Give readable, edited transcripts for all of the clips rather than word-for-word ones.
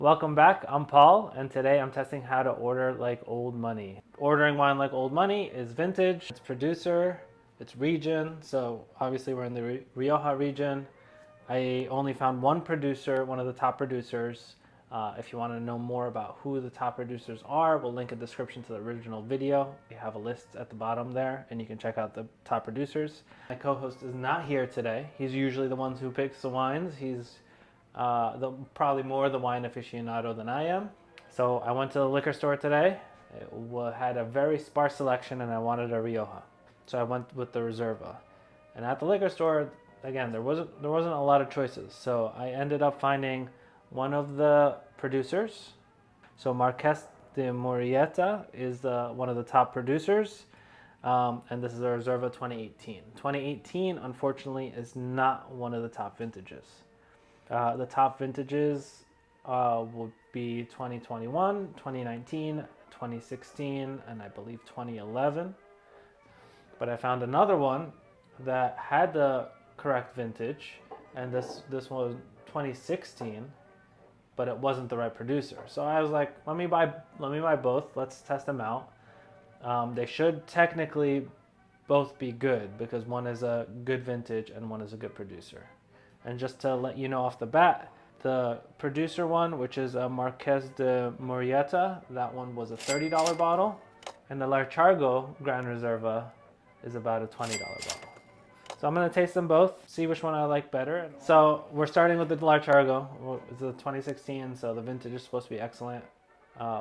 Welcome back. I'm Paul, and today I'm testing how to order like old money. Ordering wine like old money is vintage, it's producer, it's region. So obviously we're in the Rioja region. I only found one producer, one of the top producers. If you want to know more about who the top producers are, we'll link a description to the original video. We have a list at the bottom there, and you can check out the top producers. My co-host is not here today. He's usually the one who picks the wines. He's probably more the wine aficionado than I am. So I went to the liquor store today. It had a very sparse selection, and I wanted a Rioja. So I went with the Reserva. And at the liquor store, again, there wasn't a lot of choices. So I ended up finding one of the producers. So Marques de Murrieta is one of the top producers. And this is a Reserva 2018. 2018, unfortunately, is not one of the top vintages. The top vintages will be 2021, 2019, 2016, and I believe 2011. But I found another one that had the correct vintage, and this was 2016, but it wasn't the right producer. So I was like, let me buy both. Let's test them out. They should technically both be good because one is a good vintage and one is a good producer. And just to let you know off the bat, the producer one, which is a Marques de Murrieta, that one was a $30 bottle, and the Larchago Gran Reserva is about a $20 bottle. So I'm going to taste them both, see which one I like better. So we're starting with the Larchago. It's a 2016, so the vintage is supposed to be excellent.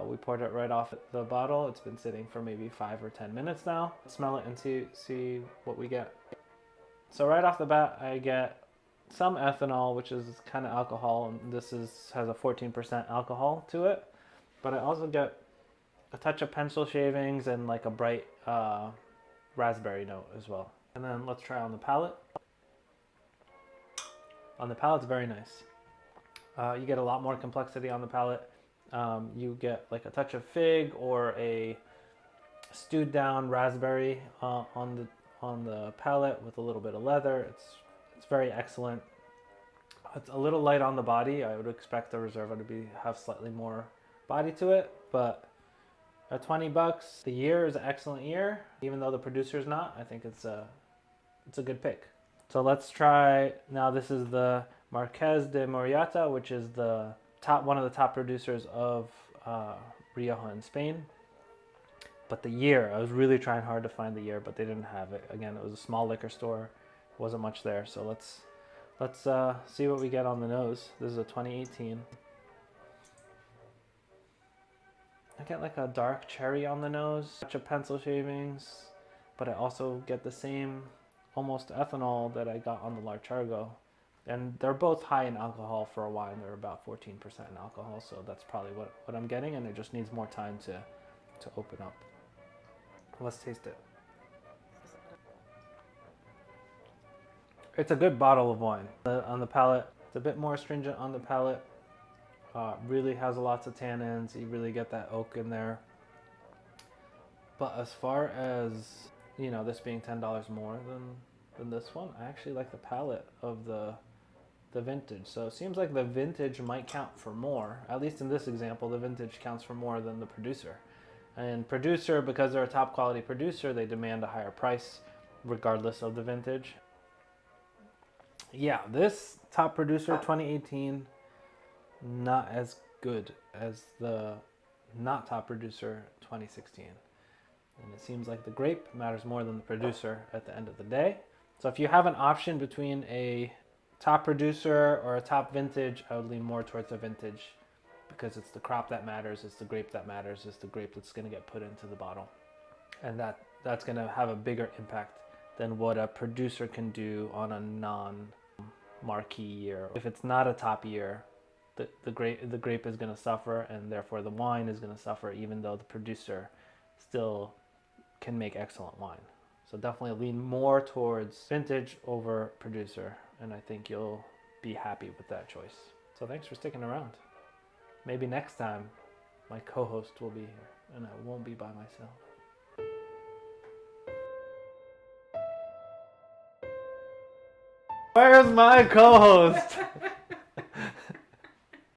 We poured it right off the bottle. It's been sitting for maybe 5 or 10 minutes now. Smell it and see what we get. So right off the bat, I get some ethanol, which is kind of alcohol, and this has a 14% alcohol to it. But I also get a touch of pencil shavings and like a bright raspberry note as well. And then let's try on the palate. On the palate, it's very nice. You get a lot more complexity on the palate. You get like a touch of fig or a stewed down raspberry on the palate with a little bit of leather. It's very excellent. It's a little light on the body. I would expect the Reserva to have slightly more body to it, but at $20, the year is an excellent year. Even though the producer's not, I think it's a good pick. So let's try now. This is the Marques de Murrieta, which is one of the top producers of Rioja in Spain. But the year, I was really trying hard to find the year, but they didn't have it. Again, it was a small liquor store. Wasn't much there, so let's see what we get on the nose. This is a 2018. I get like a dark cherry on the nose, touch of pencil shavings, but I also get the same almost ethanol that I got on the Larchago. And they're both high in alcohol for a wine. They're about 14% in alcohol, so that's probably what I'm getting, and it just needs more time to open up. Let's taste it. It's a good bottle of wine. On the palate, it's a bit more astringent on the palate. Really has lots of tannins. You really get that oak in there. But as far as, this being $10 more than this one, I actually like the palate of the vintage. So it seems like the vintage might count for more. At least in this example, the vintage counts for more than the producer. And producer, because they're a top quality producer, they demand a higher price regardless of the vintage. Yeah, this top producer 2018, not as good as the not top producer 2016. And it seems like the grape matters more than the producer at the end of the day. So if you have an option between a top producer or a top vintage, I would lean more towards the vintage because it's the crop that matters, it's the grape that matters, it's the grape that's going to get put into the bottle. And that's going to have a bigger impact than what a producer can do on a non-marquee year. If it's not a top year, the grape is going to suffer, and therefore the wine is going to suffer, even though the producer still can make excellent wine. So definitely lean more towards vintage over producer, and I think you'll be happy with that choice. So thanks for sticking around. Maybe next time my co-host will be here and I won't be by myself. Where's my co-host?